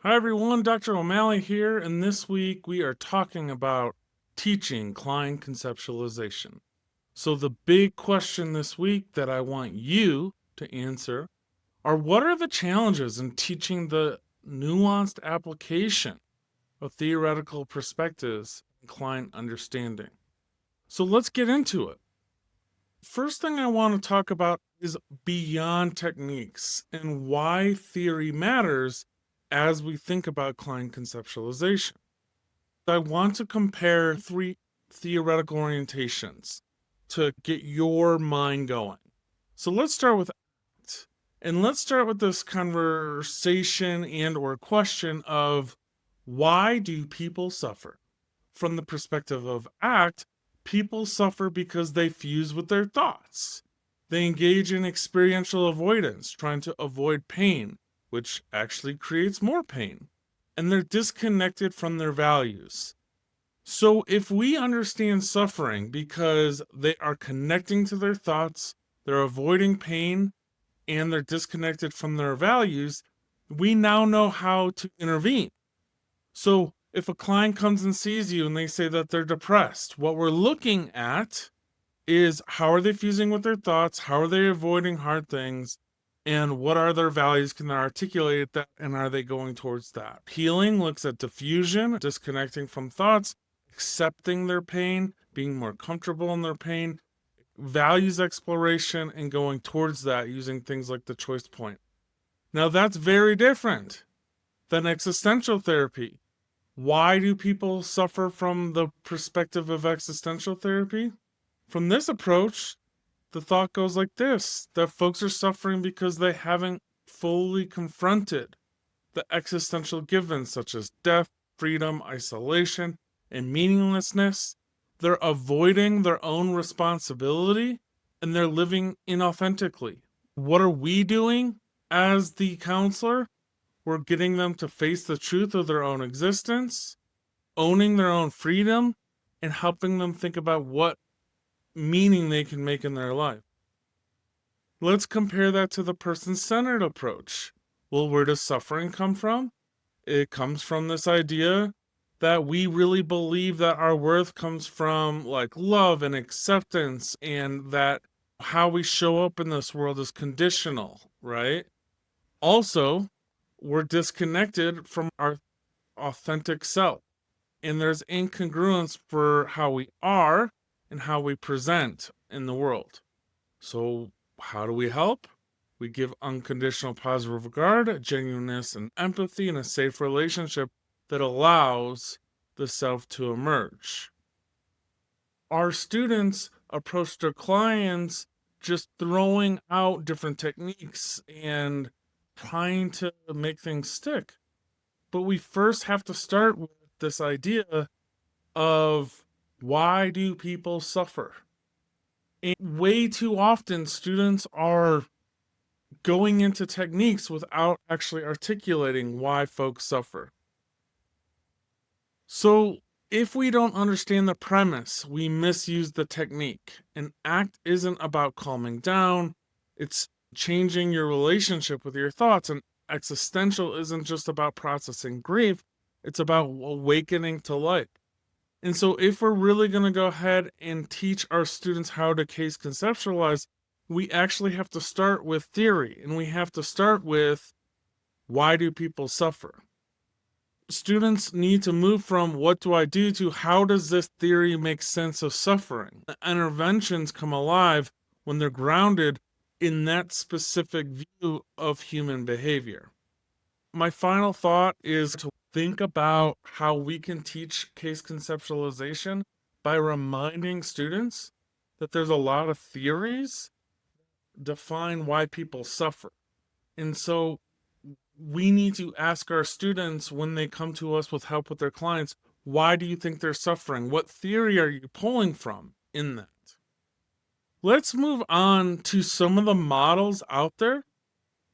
Hi everyone, Dr. O'Malley here, and this week we are talking about teaching client conceptualization. So, the big question this week that I want you to answer are what are the challenges in teaching the nuanced application of theoretical perspectives and client understanding? So, let's get into it. First thing I want to talk about is beyond techniques and why theory matters as we think about client conceptualization. I want to compare three theoretical orientations to get your mind going. So let's start with ACT. And let's start with this conversation and or question of why do people suffer? From the perspective of ACT, people suffer because they fuse with their thoughts. They engage in experiential avoidance, trying to avoid pain, which actually creates more pain. And they're disconnected from their values. So, if we understand suffering because they are connecting to their thoughts, they're avoiding pain, and they're disconnected from their values, we now know how to intervene. So, if a client comes and sees you and they say that they're depressed, what we're looking at is how are they fusing with their thoughts? How are they avoiding hard things? And what are their values? Can they articulate that? And are they going towards that? Healing looks at diffusion, disconnecting from thoughts, accepting their pain, being more comfortable in their pain, values exploration, and going towards that using things like the choice point. Now, that's very different than existential therapy. Why do people suffer from the perspective of existential therapy? From this approach, the thought goes like this that folks are suffering because they haven't fully confronted the existential givens such as death, freedom, isolation, and meaninglessness. They're avoiding their own responsibility and they're living inauthentically. What are we doing as the counselor? We're getting them to face the truth of their own existence, owning their own freedom, and helping them think about what meaning they can make in their life. Let's compare that to the person-centered approach. Well, where does suffering come from? It comes from this idea that we really believe that our worth comes from like love and acceptance, and that how we show up in this world is conditional, right? Also, we're disconnected from our authentic self, and there's incongruence for how we are and how we present in the world. So, how do we help? We give unconditional positive regard, genuineness, and empathy in a safe relationship that allows the self to emerge. Our students approach their clients just throwing out different techniques and trying to make things stick. But we first have to start with this idea of why do people suffer? And way too often, students are going into techniques without actually articulating why folks suffer. So, if we don't understand the premise, we misuse the technique. An ACT isn't about calming down, it's changing your relationship with your thoughts. And existential isn't just about processing grief, it's about awakening to life. And so, if we're really going to go ahead and teach our students how to case conceptualize, we actually have to start with theory, and we have to start with why do people suffer? Students need to move from what do I do to how does this theory make sense of suffering? The interventions come alive when they're grounded in that specific view of human behavior. My final thought is to think about how we can teach case conceptualization by reminding students that there's a lot of theories define why people suffer. And so we need to ask our students when they come to us with help with their clients, why do you think they're suffering? What theory are you pulling from in that? Let's move on to some of the models out there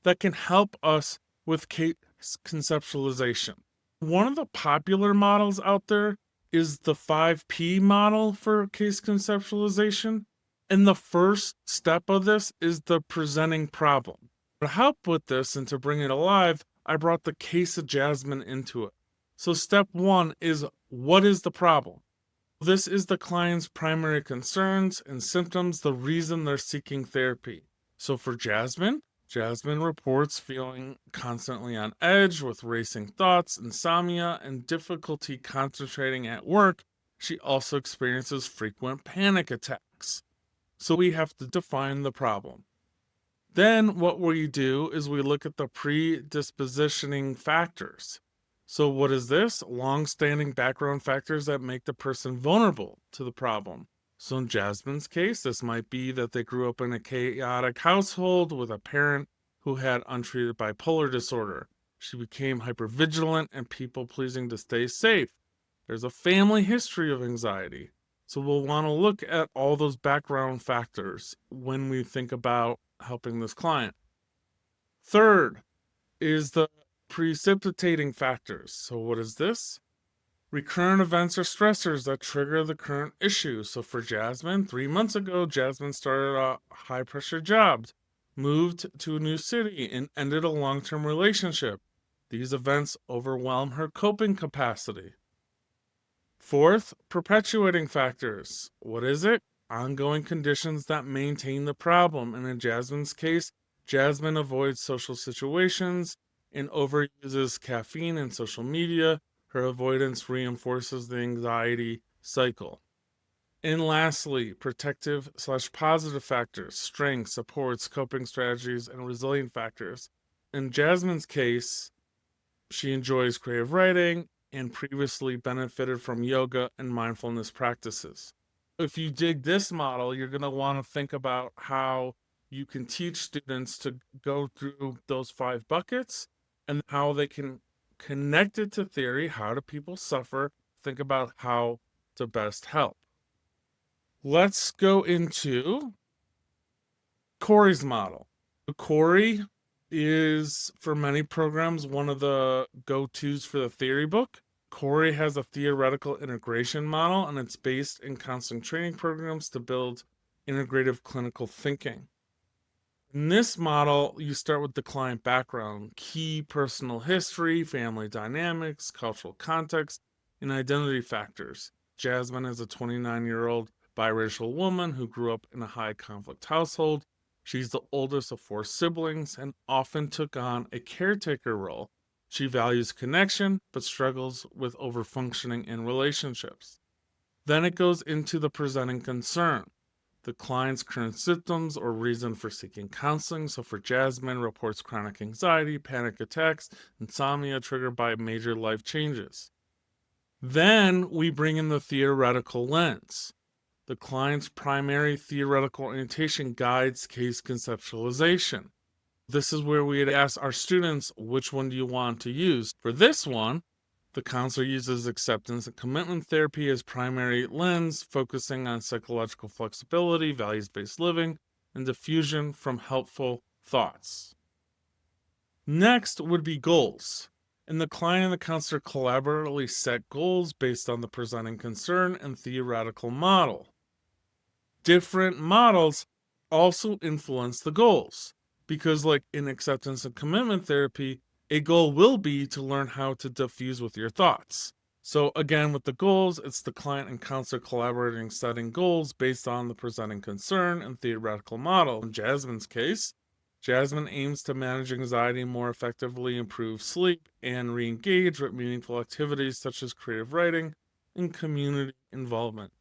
that can help us with case conceptualization. One of the popular models out there is the 5P model for case conceptualization. And the first step of this is the presenting problem. To help with this and to bring it alive, I brought the case of Jasmine into it. So step one is, what is the problem? This is the client's primary concerns and symptoms, the reason they're seeking therapy. So for Jasmine, Jasmine reports feeling constantly on edge with racing thoughts, insomnia, and difficulty concentrating at work. She also experiences frequent panic attacks. So we have to define the problem. Then what we do is we look at the predispositioning factors. So what is this? Long-standing background factors that make the person vulnerable to the problem. So in Jasmine's case, this might be that they grew up in a chaotic household with a parent who had untreated bipolar disorder. She became hypervigilant and people-pleasing to stay safe. There's a family history of anxiety. So we'll want to look at all those background factors when we think about helping this client. Third is the precipitating factors. So what is this? Recurrent events or stressors that trigger the current issue. So for Jasmine, 3 months ago, Jasmine started a high pressure job, moved to a new city, and ended a long-term relationship. These events overwhelm her coping capacity. Fourth, perpetuating factors. What is it? Ongoing conditions that maintain the problem. And in Jasmine's case, Jasmine avoids social situations and overuses caffeine and social media. Her avoidance reinforces the anxiety cycle. And lastly, protective/positive factors, strengths, supports, coping strategies, and resilient factors. In Jasmine's case, she enjoys creative writing and previously benefited from yoga and mindfulness practices. If you dig this model, you're going to want to think about how you can teach students to go through those 5 buckets and how they can connect it to theory. How do people suffer? Think about how to best help. Let's go into Corey's model. Corey is, for many programs, one of the go-tos for the theory book. Corey has a theoretical integration model, and it's based in counseling training programs to build integrative clinical thinking. In this model, you start with the client background, key personal history, family dynamics, cultural context, and identity factors. Jasmine is a 29-year-old biracial woman who grew up in a high-conflict household. She's the oldest of 4 siblings and often took on a caretaker role. She values connection, but struggles with overfunctioning in relationships. Then it goes into the presenting concern, the client's current symptoms or reason for seeking counseling. So for Jasmine, reports chronic anxiety, panic attacks, insomnia triggered by major life changes. Then we bring in the theoretical lens. The client's primary theoretical orientation guides case conceptualization. This is where we'd ask our students, which one do you want to use? For this one, the counselor uses acceptance and commitment therapy as primary lens, focusing on psychological flexibility, values-based living, and diffusion from helpful thoughts. Next would be goals. And the client and the counselor collaboratively set goals based on the presenting concern and theoretical model. Different models also influence the goals, because like in acceptance and commitment therapy, a goal will be to learn how to diffuse with your thoughts. So again, with the goals, it's the client and counselor collaborating, setting goals based on the presenting concern and theoretical model. In Jasmine's case, Jasmine aims to manage anxiety more effectively, improve sleep, and re-engage with meaningful activities such as creative writing and community involvement.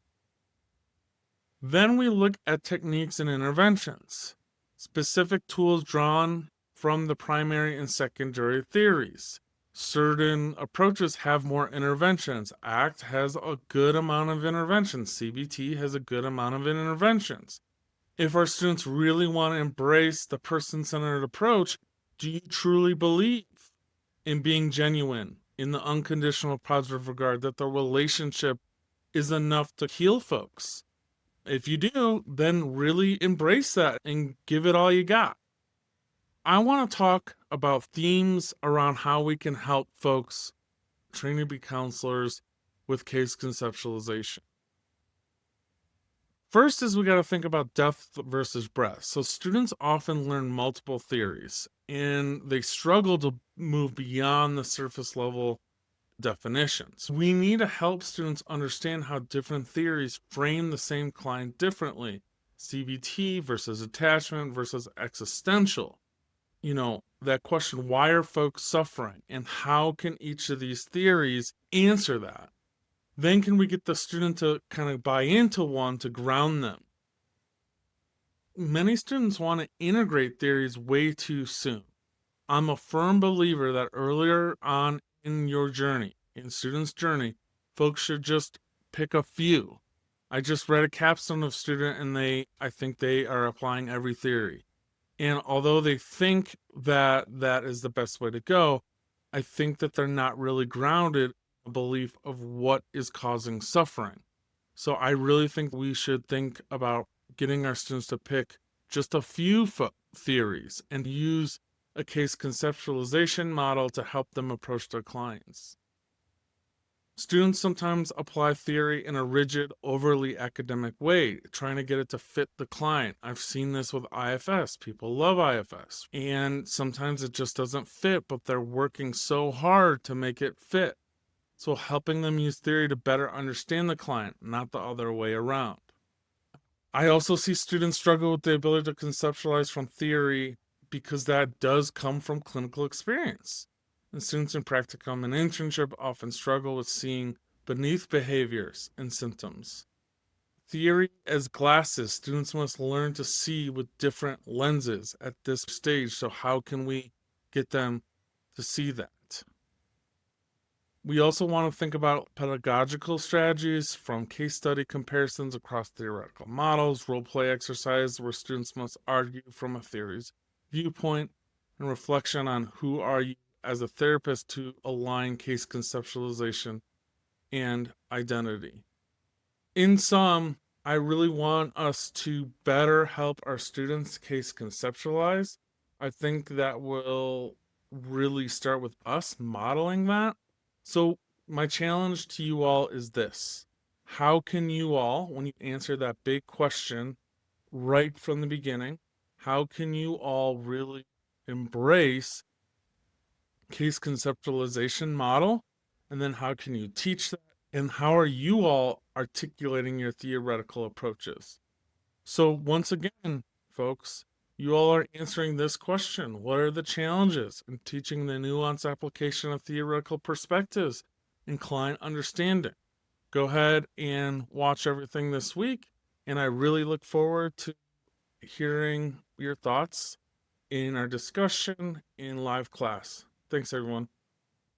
Then we look at techniques and interventions, specific tools drawn from the primary and secondary theories. Certain approaches have more interventions. ACT has a good amount of interventions. CBT has a good amount of interventions. If our students really want to embrace the person-centered approach, do you truly believe in being genuine, in the unconditional positive regard, that the relationship is enough to heal folks? If you do, then really embrace that and give it all you got. I want to talk about themes around how we can help folks training to be counselors with case conceptualization. First is we got to think about depth versus breadth. So students often learn multiple theories and they struggle to move beyond the surface level definitions. We need to help students understand how different theories frame the same client differently. CBT versus attachment versus existential. That question, why are folks suffering? And how can each of these theories answer that? Then can we get the student to kind of buy into one to ground them? Many students want to integrate theories way too soon. I'm a firm believer that earlier on in your journey, in students' journey, folks should just pick a few. I just read a capstone of student and I think they are applying every theory. And although they think that that is the best way to go, I think that they're not really grounded in a belief of what is causing suffering. So I really think we should think about getting our students to pick just a few theories and use a case conceptualization model to help them approach their clients. Students sometimes apply theory in a rigid, overly academic way, trying to get it to fit the client. I've seen this with IFS. People love IFS. And sometimes it just doesn't fit, but they're working so hard to make it fit. So helping them use theory to better understand the client, not the other way around. I also see students struggle with the ability to conceptualize from theory because that does come from clinical experience. And students in practicum and internship often struggle with seeing beneath behaviors and symptoms. Theory as glasses, students must learn to see with different lenses at this stage. So, how can we get them to see that? We also want to think about pedagogical strategies from case study comparisons across theoretical models, role play exercises where students must argue from a theory's viewpoint, and reflection on who are you as a therapist to align case conceptualization and identity. In sum, I really want us to better help our students case conceptualize. I think that will really start with us modeling that. So, my challenge to you all is this: how can you all, when you answer that big question right from the beginning, how can you all really embrace case conceptualization model? And then how can you teach that? And how are you all articulating your theoretical approaches? So, once again, folks, you all are answering this question: what are the challenges in teaching the nuanced application of theoretical perspectives and client understanding? Go ahead and watch everything this week, and I really look forward to hearing your thoughts in our discussion in live class. Thanks, everyone.